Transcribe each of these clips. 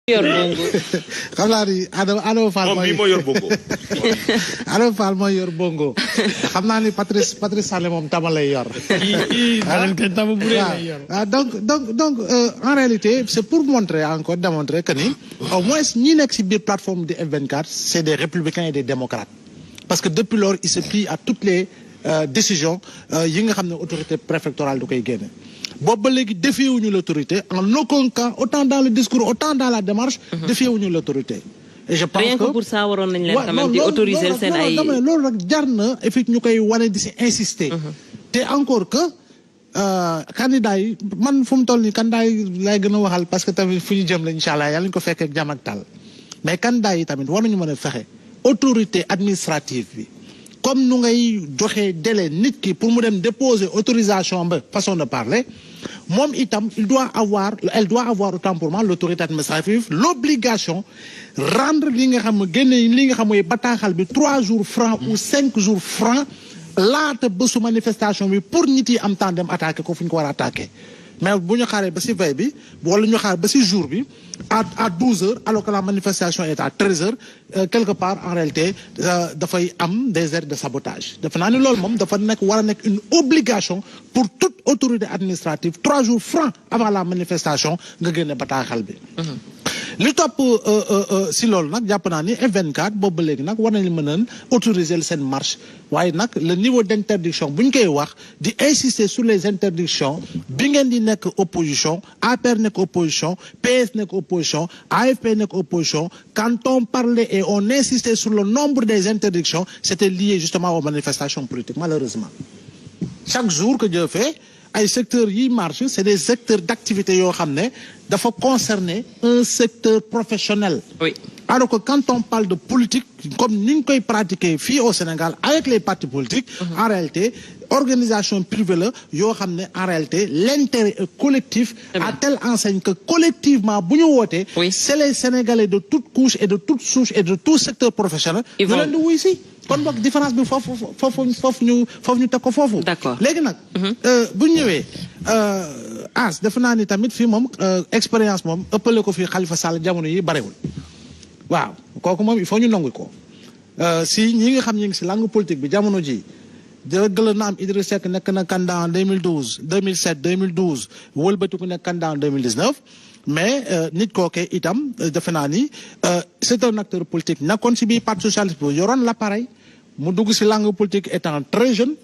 yor bongo. xam naa ni Adama Fall moo yor bongo. Adama Fall mooy yor bongo. xam naa ni Patrice Sall moom tama lay yor. donc en réalité c'est pour montrer encore démontrer que ni au moins ñi nekk ci biir plateforme de F24 c'est des républicains et des démocrates parce que depuis lors il se plie à toutes les décisions yi nga xam ne autorité préfectorale du koy génne. boobu ba léegi défiewuñu l'autorité en aucun cas autant dans le discours autant dans la démarche. défiewuñu l'autorité. et je pense rien que pour ça waroon nañ leen quand même di autoriser seen ay. loolu rek jar na effectivement ñu koy wane di si insister. te encore que candidat yi man fu mu toll nii candidat yi lay gën a waxal parce que tamit fu ñu jëm la incha allah yàlla ñu ko fekk ak jàmm ak tal mais candidat yi tamit war nañu mën a fexe autorité administrative bi. comme nu ngay joxe délai nit ki pour mu dem déposer autorisation ba façon de parler moom itam elle doit avoir autant pour moi l'autorité administrative l'obligation rendre li nga xam génne li nga xam mooy bataaxal bi 3 jours francs ou 5 jours francs laata bésu manifestation bi pour nit yi am temps dem attaquer ko fu ñu ko war a attaquer mais bu ñu xaaree ba ci veille bi wala ñu xaar ba ci jour bi à 12 heures alors que la manifestation est à 13 heures quelque part en réalité dafay am des airs de sabotage defe naa ni loolu moom dafa nekk war a nekk une obligation pour toute autorité administrative 3 jours francs avant la manifestation nga génne bataaxal bi. li topp si loolu nag jàpp naa ni F24 boobu ba léegi nag war nañu mën a autoriser seen marche waaye nag le niveau d'interdiction bu ñu koy wax di insister sur les interdictions bi ngeen di nekk opposition APR nekk opposition PS nekk opposition AFP nekk opposition quand on parlait et on insistait sur le nombre des interdictions c'était lié justement aux manifestations politiques malheureusement chaque jour que Dieu fait ay secteurs yi marche c'est des secteurs d'activité yoo xam ne dafa concerner un secteur professionnel. Oui. Alors que quand on parle de politique comme ni ñu koy pratiquer fii au Sénégal avec les partis politiques. En réalité organisation privée la yoo xam ne en réalité l'intérêt est collectif. à telle enseigne que collectivement bu ñu wootee. c'est les Sénégalais de toutes couches et de toutes souches et de tout secteur professionnel. ñu leen di wuy si. kon boog différence bi foofu ñu teg ko foofu. D'accord léegi nag. bu ñu ñëwee as defe naa ni tamit fii moom expérience moom ëppale ko fii Khalifa Sall jamono yi barewul waaw kooku moom il faut ñu nangu ko si ñi nga xam ñi ngi si langue politique bi jamono ji dëgg la na am Idrissa Seck nekk na candidat en 2012 2007 2012 wëlbatiku nekk candidat en 2019 mais nit kookee itam defe naa ni c'est un acteur politique nekkoon si biir parti socialiste bu yoroon l'appareil mu dugg si langue politique étant très jeune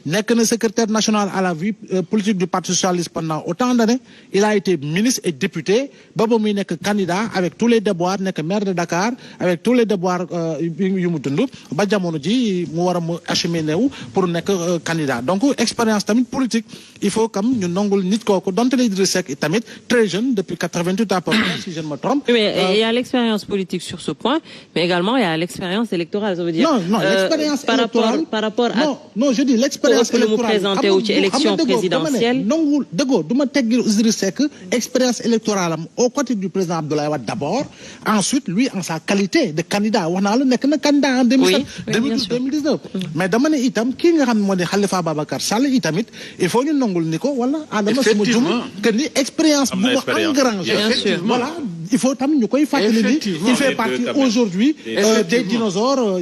nekk na secrétaire national à la vie politique du parti socialiste pendant autant d'années il a été ministre et député ba muy nekk candidat avec tous les déboires nekk maire de Dakar avec tous les déboires yu mu dund ba jamono ji mu war a mu acheminé wu pour nekk candidat donc expérience tamit politique il faut comme ñu nangul nit kooku donte ne Idrissa Seck tamit très jeune depuis 88 à peu près si je ne me trompe. Mais il y a l'expérience politique sur ce point mais également il y a l'expérience électorale ça veut dire. Non l'expérience électorale par rapport à. non je dis l'expérience électorale présenté wu ci élection présidentielle nangul dëggoo du ma teggi Idrissa Seck expérience électorale am au côté du président Abdoulaye Wade d'abord ensuite lui en sa qualité de candidat wax naa la nekk na candidat en 2007 2019 mais dama ne itam kii nga xam ne moo di Khalifa Babacar Sall itamit il faut ñu nangul ni ko wala Adama sama jum que ni expérience bu mu engrangé voilà il faut tam ñu koy fàttali ni il fait partie aujourd'hui des dinosaures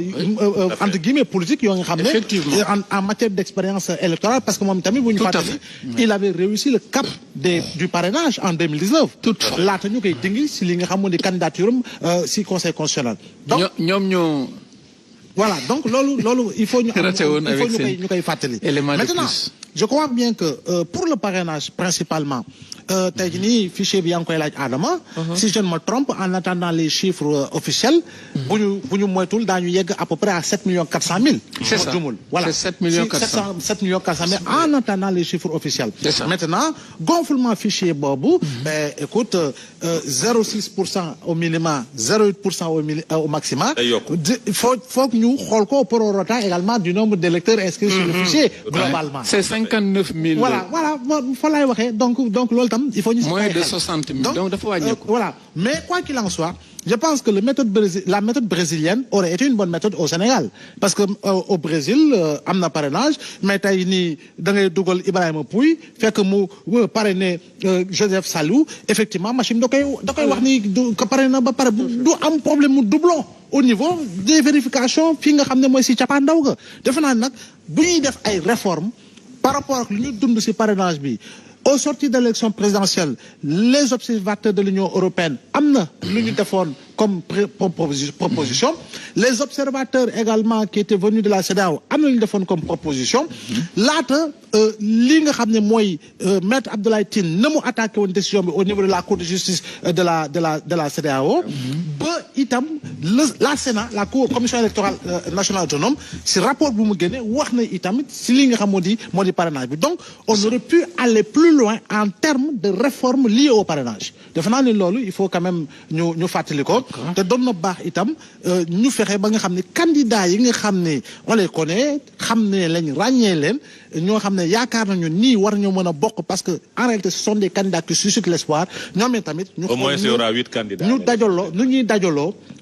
entre guillemets politiques yoo nga xam ne en matière d'expérience électorale parce que moom tamit bu ñu fàttali il avait réussi le cap du parrainage en 2019 laata ñu koy dingi si li nga xam ne candidature am si conseil constitutionnel donc ñoom ñoo voilà donc loolu il faut ñu koy fàttali maintenant je crois bien que pour le parrainage principalement tey jii nii fichier bi yaa ngi koy laaj Adama si je ne me trompe en attendant les chiffres officiels bu ñu moytul daañu yegg à peu près à 7 400 000 c'est ça voilà c'est 7 400 000 en attendant les chiffres officiels maintenant gonflement fichier boobu écoute 0,6% au minimum 0,8% au maximum faut ñu xool ko prorata également du nombre d'électeurs inscrits sur le fichier globalement c'est 59 000 voilà fa laay waxee donc loolu tam il faut ñu moins de 60 000 donc dafa wàññeeku voilà mais quoi qu'il en soit je pense que la méthode brésilienne aurait été une bonne méthode au Sénégal parce que au Brésil am na parrainage mais tey nii da ngay dugal Ibrahima Pouye fekk mu parrainé Joseph Salou effectivement machine da koy wax ni ko parrainé na ba pare du am problème mu doublon au niveau des vérifications fii nga xam ne mooy si cappaandaw ga defe naa nag bu ñuy def ay réformes par rapport ak lu ñu dund si parrainage bi. Au sortir de l'élection présidentielle, les observateurs de l'Union européenne am na lu ñu defoon comme proposition. Les observateurs également qui étaient venus de la CEDEAO am na lu ñu defoon comme proposition. laata li nga xam ne mooy maître Abdoulaye Tine na mu attaqué woon décision bi au niveau de la Cour de justice de la CEDEAO. ba itam la Sénat la commission électorale nationale autonome si rapport bu mu génne wax na itam si li nga xam moo di parrainage bi donc on aurait pu aller plus loin en termes de réformes liées au parrainage defe naa ne loolu il faut quand même ñu fàttali ko te doon na baax itam ñu fexe ba nga xam ne candidat yi nga xam ne on les connaît xam ne lañ ràññee leen ñoo xam ne yaakaar nañu nii war ñoo mën a bokk parce que en réalité ce sont des candidats qui suscitent l'espoir ñoom tamit ñu au moins il y aura 8 candidats ñu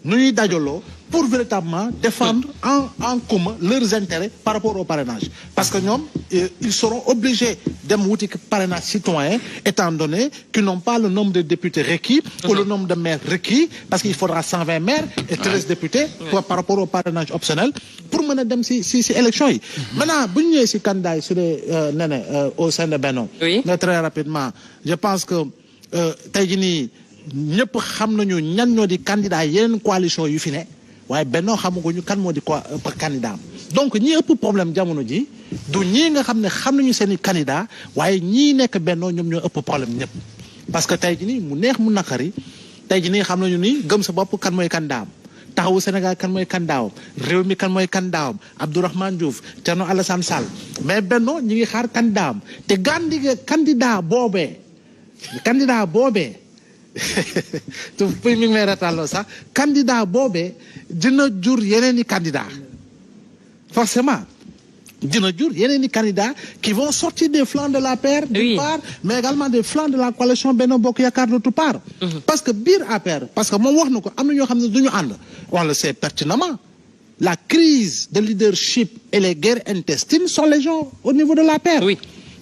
ñuy dajaloo pour véritablement défendre en commun leurs intérêts par rapport au parrainage parce que ñoom ils seront obligés dem wuti parrainage citoyen étant donné qu'ils n'ont pas le nombre de députés requis ou le nombre de maires requis parce qu'il faudra 120 maires et 13 députés par rapport au parrainage optionnel pour mën a dem si élection yi maintenant bu ñu ñëwee si candidat yi su dee nene au sein de Benno très rapidement je pense que tey jii nii ñëpp xam nañu ñan ñoo di candidat yeneen coalition yu fi ne waaye Benno xamaguñu kan moo di quoi candidat donc ñi ëpp problème jamono ji du ñii nga xam ne xam nañu seen i candidat waaye ñii nekk Benno ñoom ñoo ëpp problème ñëpp parce que tey jii nii mu neex mu naqari tey jii nii xam nañu ni gëm sa bopp kan mooy candidat taxawu Sénégal kan mooy candidat réew mi kan mooy candidat Abdourahmane Diouf Thierno Alassane Sall mais Benno ñi ngi xaar candidat te candidat boobee te mi ngi may retalloo sax candidat boobee dina jur yeneen i candidat forcément dina jur yeneen i candidats qui vont sortir des flancs de l'APR d'une part mais également des flancs de la coalition Benno Bokk Yaakaar d'autre part parce que biir APR parce que moom wax na ko am na ñoo xam ne du ñu ànd on le sait pertinemment la crise de leadership et les guerres intestines sont légion au niveau de l'APR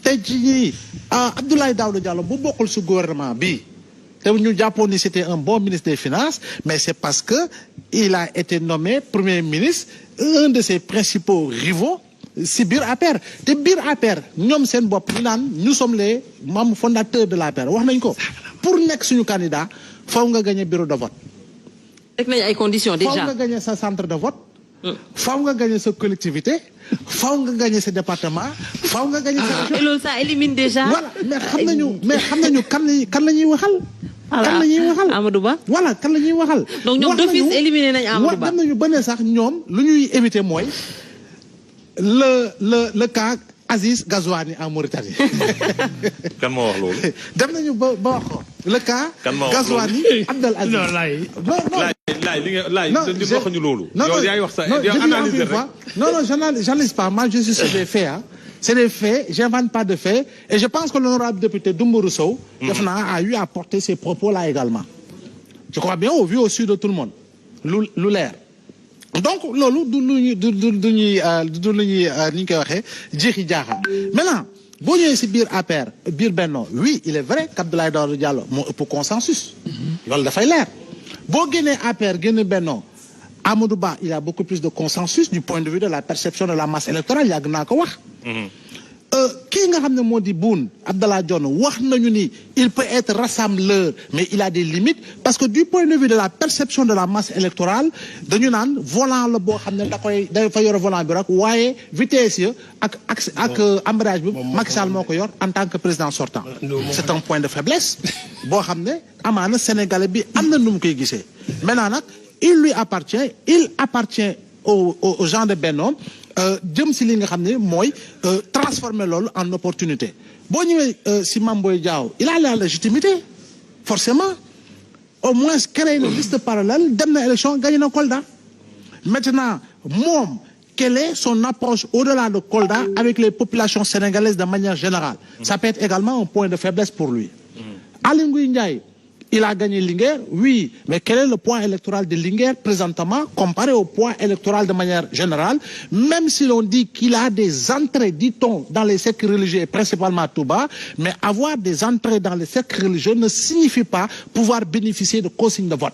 tey jii Abdoulaye Daouda Diallo bu bokkul si gouvernement bi te ñu jàppoon ni c'était un bon ministre des Finances mais c'est parce que il a été nommé premier ministre un de ses principaux rivaux si biir APR te biir APR ñoom seen bopp ñu naan nous sommes les membres fondateurs de l'APR wax nañ ko pour nekk suñu candidat faw nga gagner bureau de vote. teg nañ ay conditions déjà faw nga gagner sa centre de vote. faw nga gagner sa collectivité. faw nga gagner sa département. faw nga gagner sa région. et loolu ça élimine déjà. voilà mais xam nañu kan la ñuy waxal. kan la ñuy waxal Amadou Ba. voilà kan la ñuy waxal. donc ñoom d'office éliminé nañ Amadou Ba. dem nañu ba ne sax ñoom lu ñuy éviter mooy le cas Aziz Ghazouani en Mauritanie. kan moo wax loolu. dem nañu ba wax ko le cas. kan moo wax loolu Ghazouani Abdel Aziz. non laay li nga laay di waxuñu loolu. yow yaay wax sa yow analyse rek. non j'analyse pas moi je suis sur des faits hein. C'est des faits, j'invente pas de faits et je pense que l'honorable député Doumbourou Sow a eu à porter ces propos-là également. Je crois bien au vu au su de tout le monde. lu leer. Donc loolu du lu ñuy ni ñu koy waxee jeexi jaaxa maintenant boo ñëwee si biir APR biir Benno oui il est vrai qu'Abdoulaye Daouda Diallo moo ëpp consensus loolu dafay leer boo génnee APR génne Benno Amadou Ba il y a beaucoup plus de consensus du point de vue de la perception de la masse électorale yàgg naa ko wax. kii nga xam ne moo di Boun Abdallah Dionne wax nañu ni il peut être rassembleur mais il a des limites parce que du point de vue de la perception de la masse électorale dañu naan volant la boo xam ne dafa yor volant bi rek waaye vitesse ya ak embrayage bi Macky Sall moo ko yor en tant que président sortant. C'est un point de faiblesse boo xam ne amaana Sénégalais bi am na nu mu koy gisee maintenant nag il appartient aux gens de Benno jëm si li nga xam ne mooy transformer loolu en opportunité boo ñëwee si Mame Boye Diao il a la légitimité forcément au moins créer une liste parallèle dem na élection gagné na Kolda maintenant moom quelle est son approche au-delà de Kolda avec les populations sénégalaises de manière générale ça peut être également un point de faiblesse pour lui Aly Ngouille Ndiaye il a gagné Linguère, oui, mais quel est le poids électoral de Linguère présentement comparé au poids électoral de manière générale, même si l'on dit qu'il a des entrées, dit-on, dans les cercles religieux, et principalement à Touba, mais avoir des entrées dans les cercles religieux ne signifie pas pouvoir bénéficier de consignes de vote.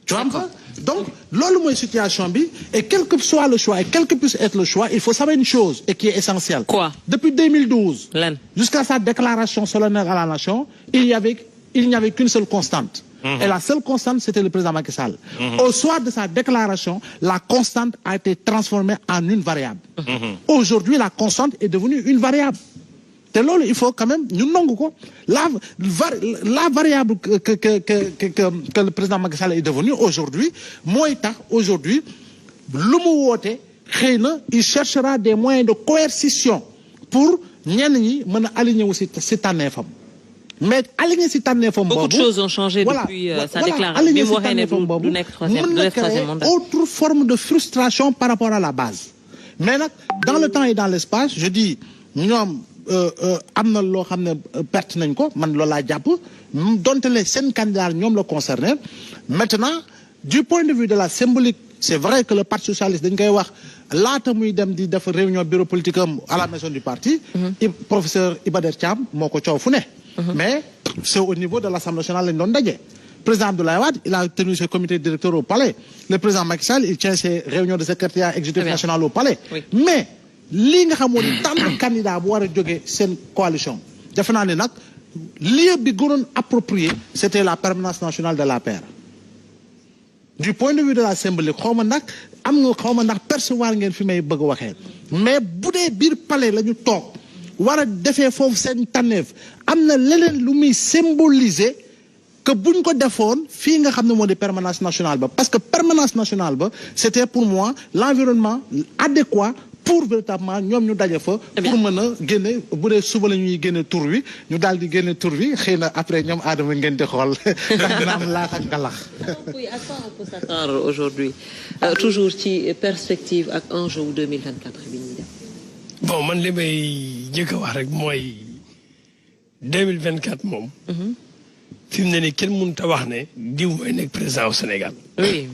Tu vois un peu? Donc, l'autre situation bi, et quel que soit le choix, et quel que puisse être le choix, il faut savoir une chose, et qui est essentielle. Quoi? Depuis 2012, jusqu'à sa déclaration solennelle à la nation, il n'y avait qu'une seule constante. Et la seule constante, c'était le président Macky Sall. Au soir de sa déclaration, la constante a été transformée en une variable. Aujourd'hui, la constante est devenue une variable. Il faut quand même nous la variable que le président Macky Sall est devenu aujourd'hui, aujourd'hui, il cherchera des moyens de coercition pour aligner aussi cette année. Mais aligner cette année, beaucoup de choses ont changé depuis sa déclaration. Autre forme de frustration par rapport à la base. Mais dans le temps et dans l'espace, je dis, nous amna lo xamné perte nañ ko man loolu laa jàpp donte les 5 candidats ñoom la concerné. Maintenant du point de vue de la symbolique, c'est vrai que le parti socialiste dañ koy wax laata muy dem di def réunion bureau politique à la maison du parti, professeur Iba Der Thiam moko ciow fu ne, mais c'est au niveau de l'Assemblée nationale lañ doon dajé. Président Abdoulaye Wade, il a tenu ses comités directeurs au palais. Le président Macky Sall, il tient ses réunions de secrétariat exécutif national au palais. Mais li nga xamone tant de candidats bu wara joggé sen coalition def na né nak lieu bi gënon approprié c'était la permanence nationale de l'APR. Du point de vue de la symbolique xawma nak am nga xawma ndax percevoir ngeen fi may bëgg waxé, mais boudé bir palais lañu tok wara défé fofu sen tanef amna leneen lu muy symboliser que buñ ko defoon fi nga xamné modi permanence nationale ba, parce que permanence nationale ba c'était pour moi l'environnement adéquat pour véritablement ñom ñu dajé fa pour mëna génné bu dé suba la ñuy génné tour wi ñu daldi génné tour wi xeyna après ñom Adama ngeen di xol ndax dina am laax ak galax. Oui, à quoi on peut s'attendre aujourd'hui, toujours ci perspective ak enjeu 2024 bi ñi def. Bon man li may jëk wax rek moy 2024 mom fi mu ne ni kenn mënut a wax ne diw mooy nekk président au Sénégal. Oui.